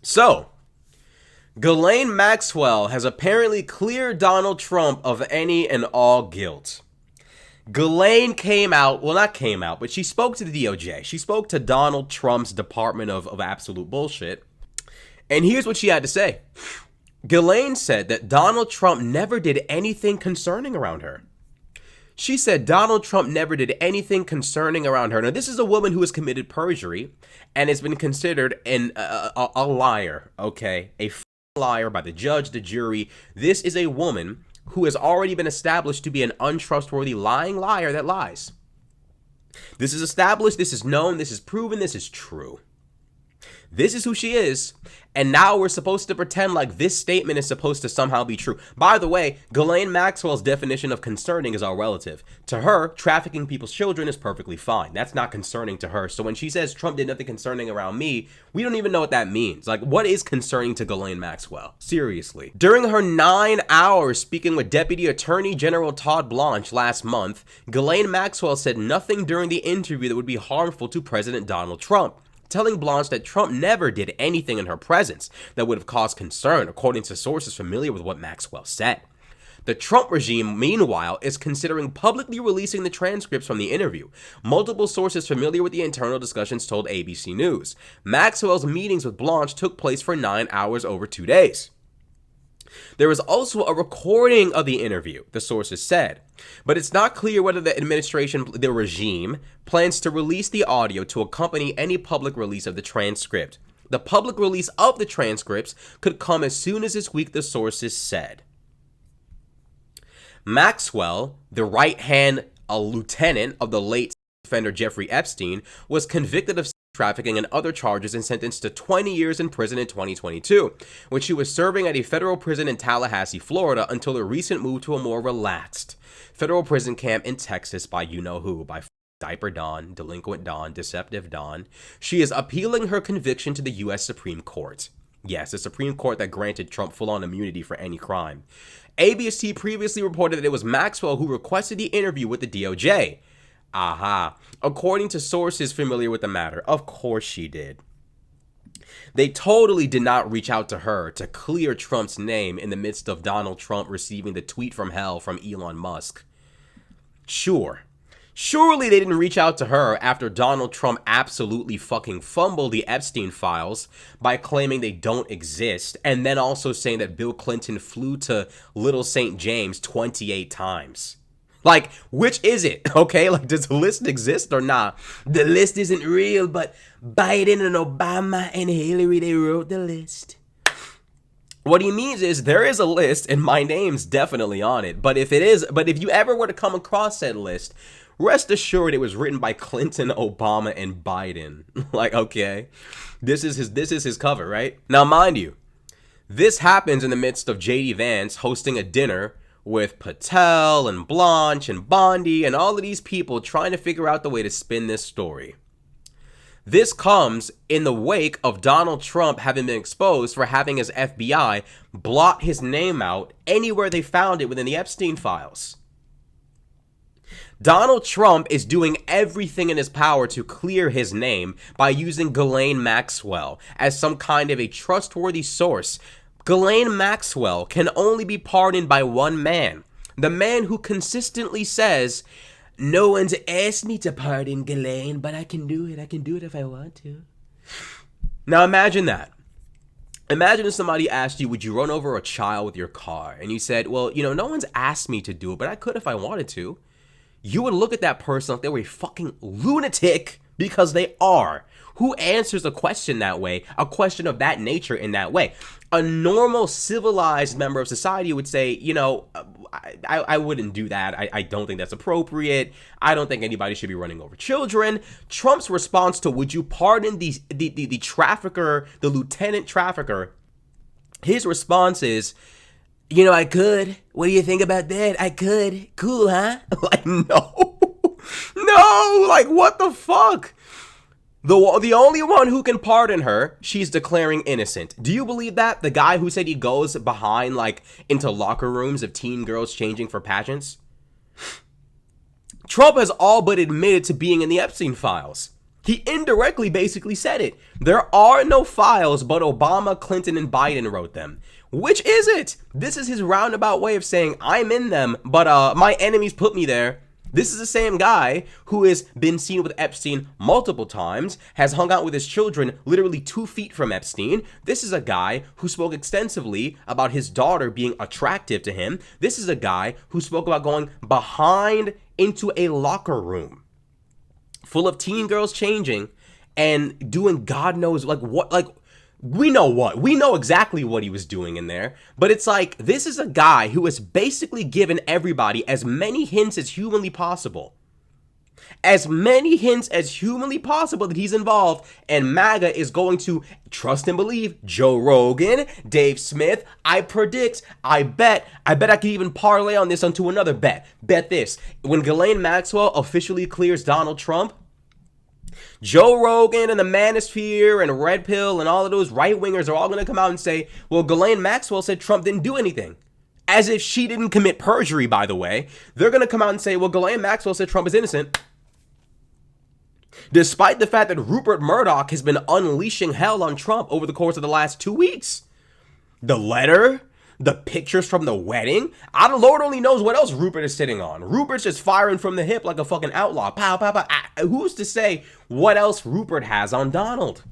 So, Ghislaine Maxwell has apparently cleared Donald Trump of any and all guilt. Ghislaine but she spoke to the DOJ. She spoke to Donald Trump's Department of Absolute Bullshit. And here's what she had to say. Ghislaine said that Donald Trump never did anything concerning around her. She said Donald Trump never did anything concerning around her. Now, this is a woman who has committed perjury and has been considered a liar, okay? A liar by the judge, the jury. This is a woman who has already been established to be an untrustworthy lying liar that lies. This is established, this is known, this is proven, this is true. This is who she is, and now we're supposed to pretend like this statement is supposed to somehow be true. By the way, Ghislaine Maxwell's definition of concerning is all relative. To her, trafficking people's children is perfectly fine. That's not concerning to her. So when she says Trump did nothing concerning around me, we don't even know what that means. Like, what is concerning to Ghislaine Maxwell? Seriously. During her 9 hours speaking with Deputy Attorney General Todd Blanche last month, Ghislaine Maxwell said nothing during the interview that would be harmful to President Donald Trump, telling Blanche that Trump never did anything in her presence that would have caused concern, according to sources familiar with what Maxwell said. The Trump regime, meanwhile, is considering publicly releasing the transcripts from the interview. Multiple sources familiar with the internal discussions told ABC News. Maxwell's meetings with Blanche took place for 9 hours over 2 days. There is also a recording of the interview, the sources said, but it's not clear whether the regime, plans to release the audio to accompany any public release of the transcript. The public release of the transcripts could come as soon as this week, the sources said. Maxwell, the right-hand lieutenant of the late offender Jeffrey Epstein, was convicted of trafficking and other charges and sentenced to 20 years in prison in 2022, which she was serving at a federal prison in Tallahassee, Florida, until the recent move to a more relaxed federal prison camp in Texas by you-know-who, by Diaper Don, Delinquent Don, Deceptive Don. She is appealing her conviction to the U.S. Supreme Court. Yes, the Supreme Court that granted Trump full-on immunity for any crime. ABC previously reported that it was Maxwell who requested the interview with the DOJ. Aha. According to sources familiar with the matter, of course she did. They totally did not reach out to her to clear Trump's name in the midst of Donald Trump receiving the tweet from hell from Elon Musk. Surely they didn't reach out to her after Donald Trump absolutely fucking fumbled the Epstein files by claiming they don't exist, and then also saying that Bill Clinton flew to Little St. James 28 times. Like, which is it? Okay, like, does the list exist or not? The list isn't real, but Biden and Obama and Hillary, they wrote the list. What he means is there is a list and my name's definitely on it. But if you ever were to come across said list, rest assured it was written by Clinton, Obama, and Biden. Like, okay, this is his cover, right? Now, mind you, this happens in the midst of JD Vance hosting a dinner with Patel and Blanche and Bondi and all of these people trying to figure out the way to spin this story. This comes in the wake of Donald Trump having been exposed for having his FBI blot his name out anywhere they found it within the Epstein files. Donald Trump is doing everything in his power to clear his name by using Ghislaine Maxwell as some kind of a trustworthy source. Ghislaine Maxwell can only be pardoned by one man. The man who consistently says, "No one's asked me to pardon Ghislaine, but I can do it. I can do it if I want to." Now imagine that. Imagine if somebody asked you, would you run over a child with your car? And you said, well, no one's asked me to do it, but I could if I wanted to. You would look at that person like they were a fucking lunatic, because they are. Who answers a question that way, a question of that nature in that way? A normal civilized member of society would say, I wouldn't do that. I don't think that's appropriate. I don't think anybody should be running over children. Trump's response to, would you pardon the trafficker, the lieutenant trafficker? His response is, I could. What do you think about that? I could. Cool, huh? Like, no. No, like, what the fuck? The only one who can pardon her, she's declaring innocent. Do you believe that? The guy who said he goes behind, into locker rooms of teen girls changing for pageants? Trump has all but admitted to being in the Epstein files. He indirectly basically said it. There are no files, but Obama, Clinton, and Biden wrote them. Which is it? This is his roundabout way of saying, I'm in them, but my enemies put me there. This is the same guy who has been seen with Epstein multiple times, has hung out with his children literally 2 feet from Epstein. This is a guy who spoke extensively about his daughter being attractive to him. This is a guy who spoke about going behind into a locker room full of teen girls changing and doing God knows we know exactly what he was doing in there, but it's like, this is a guy who has basically given everybody as many hints as humanly possible. As many hints as humanly possible that he's involved, and MAGA is going to trust and believe Joe Rogan, Dave Smith. I bet I could even parlay on this onto another bet. Bet this. When Ghislaine Maxwell officially clears Donald Trump, Joe Rogan and the Manosphere and Red Pill and all of those right-wingers are all going to come out and say, well, Ghislaine Maxwell said Trump didn't do anything. As if she didn't commit perjury, by the way. They're going to come out and say, well, Ghislaine Maxwell said Trump is innocent. Despite the fact that Rupert Murdoch has been unleashing hell on Trump over the course of the last 2 weeks. The letter, the pictures from the wedding. Lord only knows what else Rupert is sitting on. Rupert's just firing from the hip like a fucking outlaw. Pow, pow, pow. Who's to say what else Rupert has on Donald?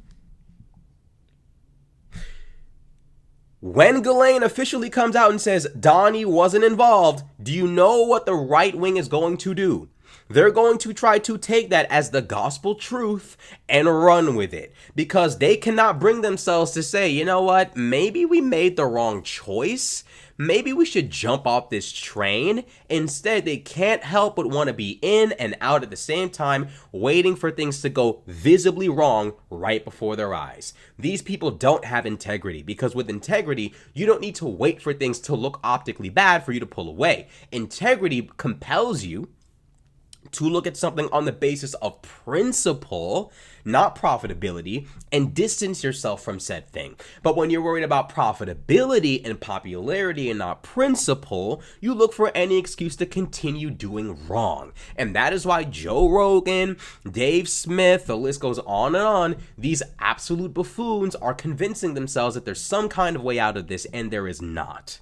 When Ghislaine officially comes out and says Donnie wasn't involved, do you know what the right wing is going to do? They're going to try to take that as the gospel truth and run with it, because they cannot bring themselves to say, you know what, maybe we made the wrong choice. Maybe we should jump off this train. Instead, they can't help but want to be in and out at the same time, waiting for things to go visibly wrong right before their eyes. These people don't have integrity, because with integrity, you don't need to wait for things to look optically bad for you to pull away. Integrity compels you to look at something on the basis of principle, not profitability, and distance yourself from said thing. But when you're worried about profitability and popularity and not principle, you look for any excuse to continue doing wrong. And that is why Joe Rogan, Dave Smith, the list goes on and on, these absolute buffoons are convincing themselves that there's some kind of way out of this, and there is not.